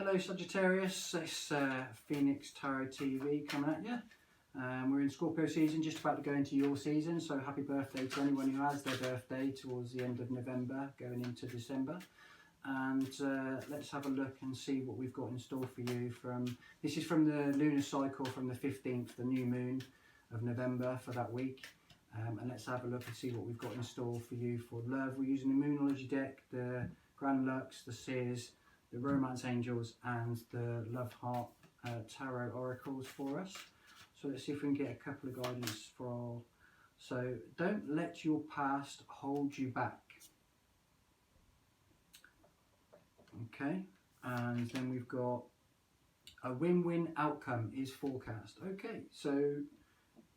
Hello Sagittarius, it's Phoenix Tarot TV coming at you. We're in Scorpio season, just about to go into your season, so happy birthday to anyone who has their birthday towards the end of November, going into December. And let's have a look and see what we've got in store for you. This is from the lunar cycle from the 15th, the new moon of November for that week. And let's have a look and see what we've got in store for you for love. We're using the Moonology deck, the Grand Lux, the Seers, the Romance Angels and the Love Heart Tarot Oracles for us. So let's see if we can get a couple of guidance for all. So don't let your past hold you back. Okay, and then we've got a win-win outcome is forecast. Okay, so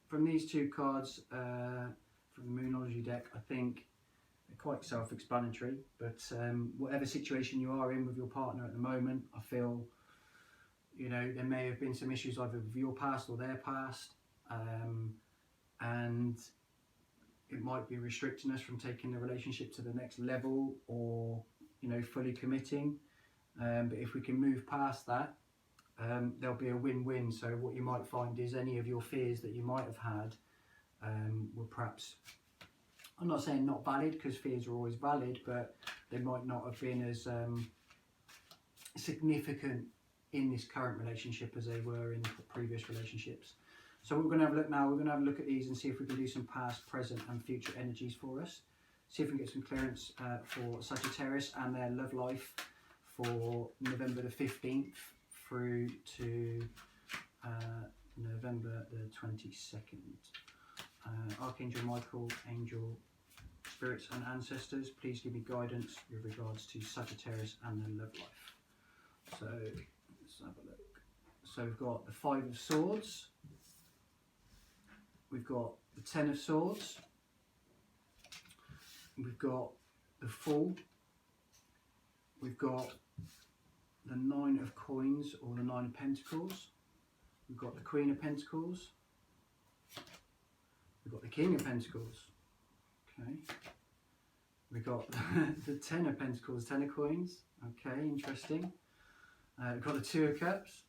from these two cards from the Moonology deck, I think quite self-explanatory, but whatever situation you are in with your partner at the moment, I feel, you know, there may have been some issues either with your past or their past, and it might be restricting us from taking the relationship to the next level or, you know, fully committing. But if we can move past that, there'll be a win-win. So what you might find is any of your fears that you might have had were perhaps, I'm not saying not valid, because fears are always valid, but they might not have been as significant in this current relationship as they were in previous relationships. So we're going to have a look now. We're going to have a look at these and see if we can do some past, present and future energies for us. See if we can get some clearance for Sagittarius and their love life for November the 15th through to November the 22nd. Archangel Michael, angel, spirits and ancestors, please give me guidance with regards to Sagittarius and their love life. So let's have a look. So we've got the Five of Swords, we've got the Ten of Swords, we've got the Fool, we've got the Nine of Coins or the Nine of Pentacles, we've got the Queen of Pentacles, we've got the King of Pentacles, okay, we've got the Ten of Pentacles, Ten of Coins, okay, interesting, we've got the Two of Cups,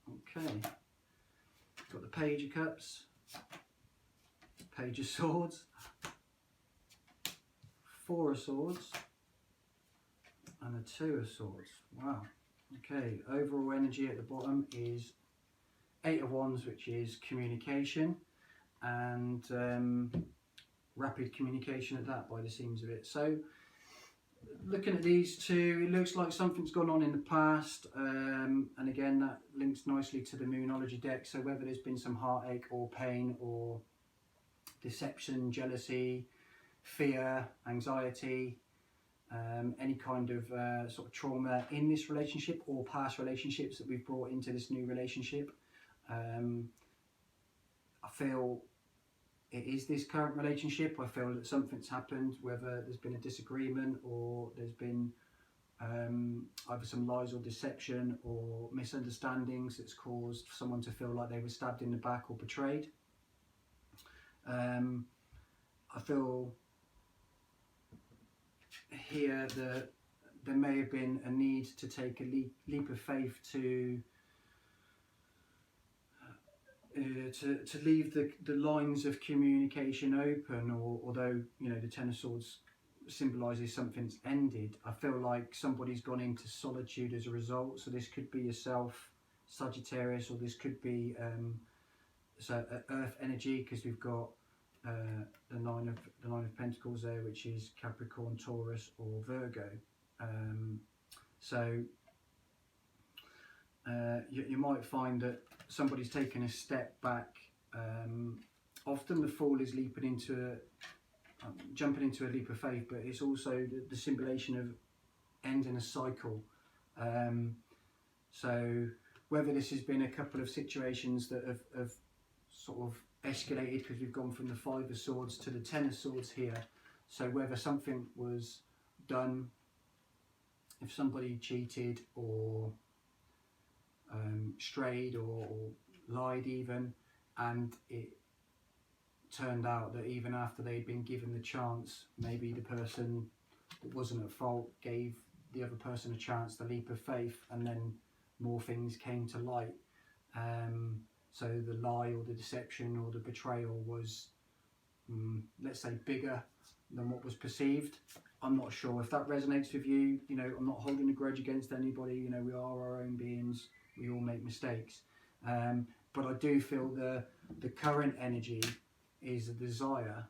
okay, we've got the Page of Cups, Page of Swords, Four of Swords, and the Two of Swords. Wow, okay, overall energy at the bottom is Eight of Wands, which is communication, and rapid communication at that by the seams of it. So looking at these two, it looks like something's gone on in the past, and again that links nicely to the Moonology deck. So whether there's been some heartache or pain or deception, jealousy, fear, anxiety, any kind of sort of trauma in this relationship or past relationships that we've brought into this new relationship, I feel it is this current relationship. I feel that something's happened, whether there's been a disagreement or there's been either some lies or deception or misunderstandings that's caused someone to feel like they were stabbed in the back or betrayed. I feel here that there may have been a need to take a leap of faith to leave the lines of communication open, or although, you know, the Ten of Swords symbolises something's ended, I feel like somebody's gone into solitude as a result. So this could be yourself, Sagittarius, or this could be so Earth energy, because we've got the Nine of Pentacles there, which is Capricorn, Taurus, or Virgo. So you might find that somebody's taken a step back. Often the Fool is leaping into jumping into a leap of faith, but it's also the symbolization of ending a cycle. So whether this has been a couple of situations that have sort of escalated, because we've gone from the Five of Swords to the Ten of Swords here. So whether something was done, if somebody cheated or strayed or lied even, and it turned out that even after they'd been given the chance, maybe the person that wasn't at fault gave the other person a chance, the leap of faith, and then more things came to light. So the lie or the deception or the betrayal was, let's say, bigger than what was perceived. I'm not sure if that resonates with you. You know, I'm not holding a grudge against anybody. You know, we are our own beings. We all make mistakes. But I do feel the current energy is a desire.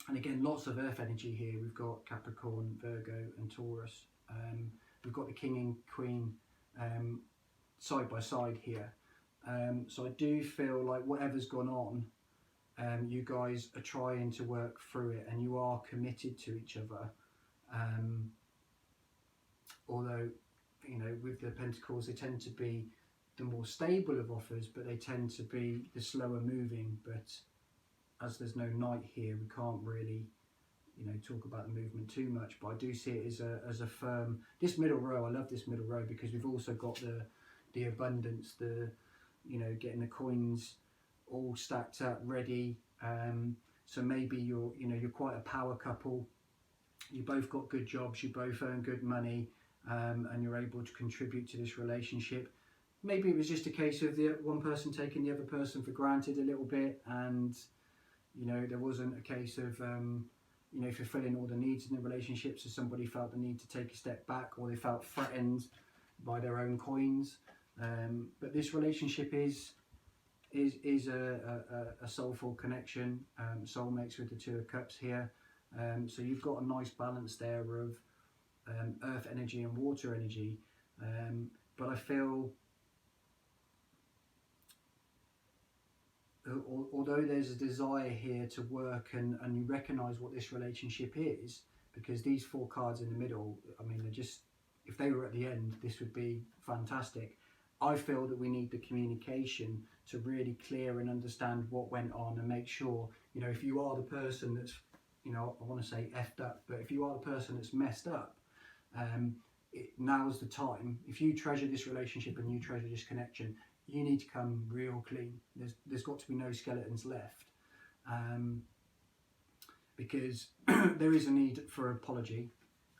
And again, lots of earth energy here. We've got Capricorn, Virgo and Taurus. We've got the King and Queen side by side here. So I do feel like whatever's gone on, you guys are trying to work through it, and you are committed to each other. Although, you know, with the Pentacles, they tend to be the more stable of offers, but they tend to be the slower moving. But as there's no Knight here, we can't really, you know, talk about the movement too much. But I do see it as a firm. This middle row, I love this middle row because we've also got the abundance, the, you know, getting the coins all stacked up, ready. So maybe you're quite a power couple. You both got good jobs, you both earn good money, and you're able to contribute to this relationship. Maybe it was just a case of the one person taking the other person for granted a little bit, and you know, there wasn't a case of you know, fulfilling all the needs in the relationship, so somebody felt the need to take a step back, or they felt threatened by their own coins. But this relationship is a soulful connection, soulmates with the Two of Cups here. So you've got a nice balance there of earth energy and water energy. But I feel, although there's a desire here to work and you recognise what this relationship is, because these 4 cards in the middle, I mean, they're just, if they were at the end, this would be fantastic. I feel that we need the communication to really clear and understand what went on, and make sure, you know, if you are the person that's, you know, I want to say effed up, but if you are the person that's messed up, now's the time. If you treasure this relationship and you treasure this connection, you need to come real clean. There's got to be no skeletons left, because there is a need for apology,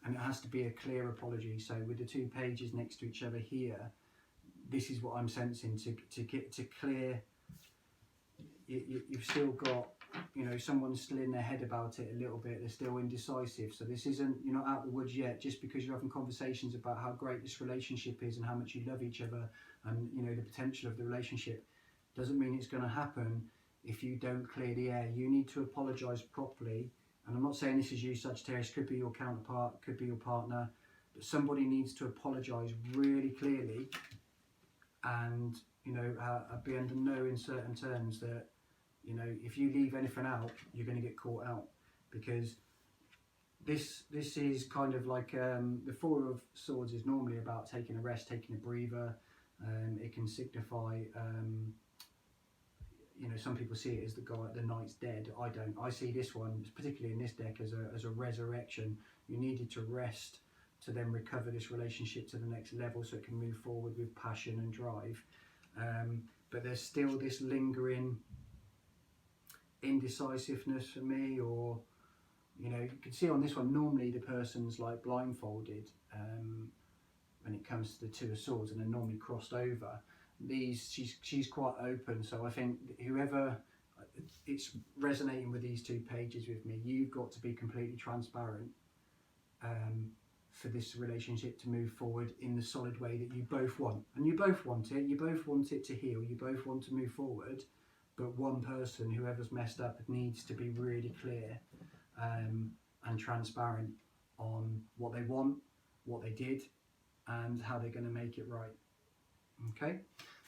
and it has to be a clear apology. So with the 2 pages next to each other here, this is what I'm sensing, to get to clear. You've still got, you know, someone's still in their head about it a little bit. They're still indecisive. So this isn't, you're not out of the woods yet, just because you're having conversations about how great this relationship is and how much you love each other, and, you know, the potential of the relationship. Doesn't mean it's going to happen if you don't clear the air. You need to apologise properly. And I'm not saying this is you, Sagittarius, could be your counterpart, could be your partner, but somebody needs to apologise really clearly, and, you know, be under no uncertain terms that, you know, if you leave anything out, you're going to get caught out. Because this is kind of like, the 4 of Swords is normally about taking a rest, taking a breather. It can signify, you know, some people see it as the Knight's dead. I don't. I see this one, particularly in this deck, as a resurrection. You needed to rest to then recover this relationship to the next level, so it can move forward with passion and drive. But there's still this lingering indecisiveness for me, or, you know, you can see on this one, normally the person's like blindfolded when it comes to the 2 of Swords, and they're normally crossed over. She's quite open, so I think whoever, it's resonating with these 2 pages with me. You've got to be completely transparent for this relationship to move forward in the solid way that you both want. And you both want it. You both want it to heal. You both want to move forward. But one person, whoever's messed up, needs to be really clear and transparent on what they want, what they did, and how they're going to make it right. Okay,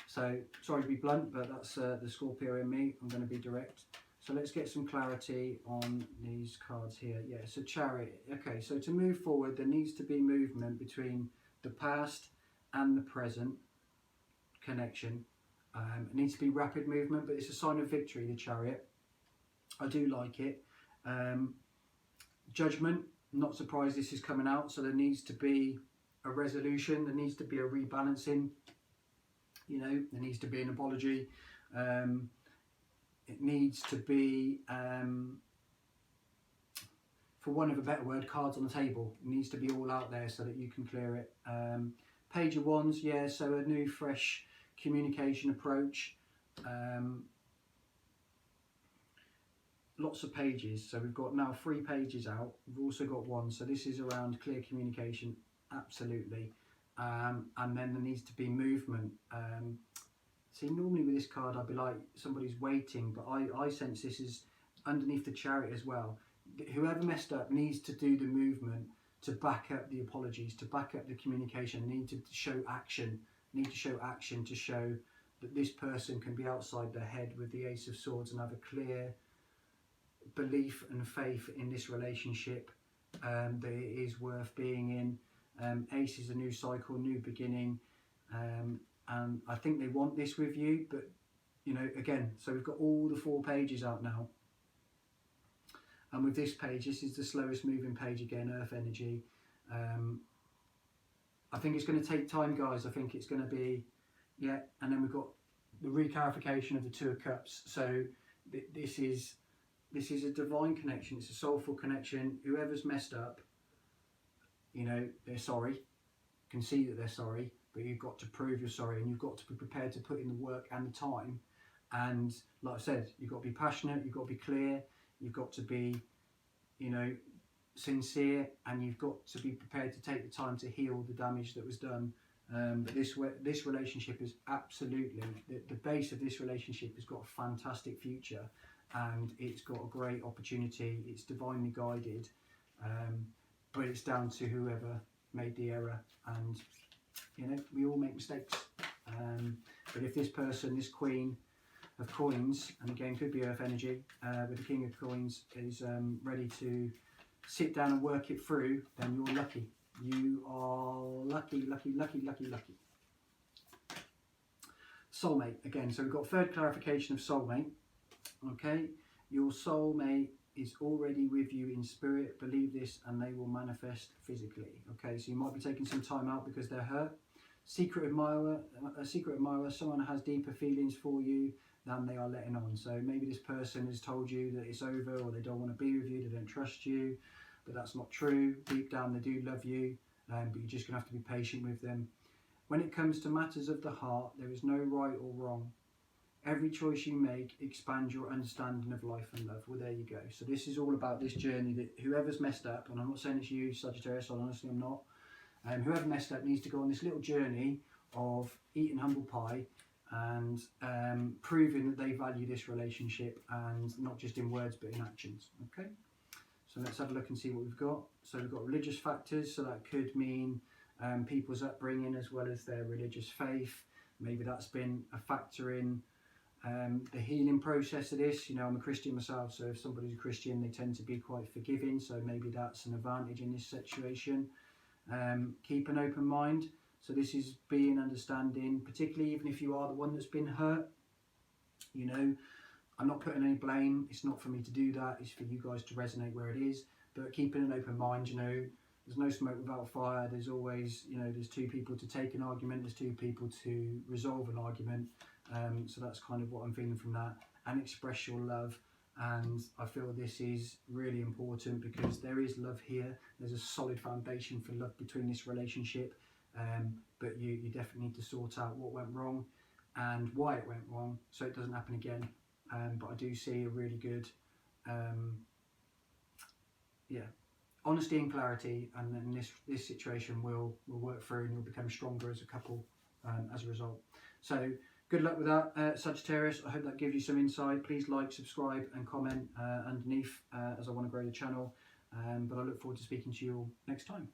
so sorry to be blunt, but that's the Scorpio in me. I'm going to be direct. So let's get some clarity on these cards here. Yeah, so Chariot. Okay, so to move forward, there needs to be movement between the past and the present connection. It needs to be rapid movement, but it's a sign of victory, the Chariot. I do like it. Judgment, not surprised this is coming out, so there needs to be a resolution, there needs to be a rebalancing, you know, there needs to be an apology. It needs to be, for want of a better word, cards on the table. It needs to be all out there so that you can clear it. Page of Wands, yeah, so a new fresh communication approach. Lots of pages, so we've got now 3 pages out. We've also got 1, so this is around clear communication, absolutely. And then there needs to be movement. See, normally with this card I'd be like somebody's waiting, but I sense this is underneath the Chariot as well. Whoever messed up needs to do the movement to back up the apologies, to back up the communication. They need to show action, to show that this person can be outside their head with the Ace of Swords and have a clear belief and faith in this relationship, that it is worth being in. Ace is a new cycle, new beginning, and I think they want this with you. But you know, again, so we've got all the 4 pages out now, and with this page, this is the slowest moving page again, Earth energy. I think it's going to take time, guys. I think it's going to be, yeah, and then we've got the reclarification of the 2 of Cups. So this is a divine connection. It's a soulful connection. Whoever's messed up, you know, they're sorry. You can see that they're sorry, but you've got to prove you're sorry, and you've got to be prepared to put in the work and the time. And like I said, you've got to be passionate, you've got to be clear, you've got to be, you know, sincere, and you've got to be prepared to take the time to heal the damage that was done. But this relationship is absolutely, the base of this relationship has got a fantastic future, and it's got a great opportunity. It's divinely guided, but it's down to whoever made the error. And you know, we all make mistakes, but if this person, this Queen of Coins, and again could be Earth energy, with the King of Coins, is ready to sit down and work it through, then you're lucky. You are lucky, lucky, lucky, lucky, lucky. Soulmate, again, so we've got 3rd clarification of soulmate. Okay, your soulmate is already with you in spirit. Believe this, and they will manifest physically. Okay, so you might be taking some time out because they're hurt. Secret admirer, someone has deeper feelings for you than they are letting on. So maybe this person has told you that it's over, or they don't want to be with you, they don't trust you, but that's not true. Deep down they do love you, but you're just going to have to be patient with them. When it comes to matters of the heart, there is no right or wrong. Every choice you make expands your understanding of life and love. Well, there you go. So this is all about this journey that whoever's messed up, and I'm not saying it's you, Sagittarius, honestly I'm not, whoever messed up needs to go on this little journey of eating humble pie and proving that they value this relationship, and not just in words but in actions. Okay, so let's have a look and see what we've got. So we've got religious factors, so that could mean people's upbringing as well as their religious faith. Maybe that's been a factor in the healing process of this. You know, I'm a Christian myself, so if somebody's a Christian, they tend to be quite forgiving, so maybe that's an advantage in this situation. Keep an open mind. So this is being understanding, particularly even if you are the one that's been hurt. You know, I'm not putting any blame. It's not for me to do that. It's for you guys to resonate where it is. But keeping an open mind, you know, there's no smoke without fire. There's always, you know, there's 2 people to take an argument. There's 2 people to resolve an argument. So that's kind of what I'm feeling from that. And express your love. And I feel this is really important because there is love here. There's a solid foundation for love between this relationship. But you definitely need to sort out what went wrong and why it went wrong, so it doesn't happen again. But I do see a really good, honesty and clarity, and then this situation will work through, and you'll become stronger as a couple as a result. So good luck with that, Sagittarius. I hope that gives you some insight. Please like, subscribe and comment underneath, as I want to grow the channel. But I look forward to speaking to you all next time.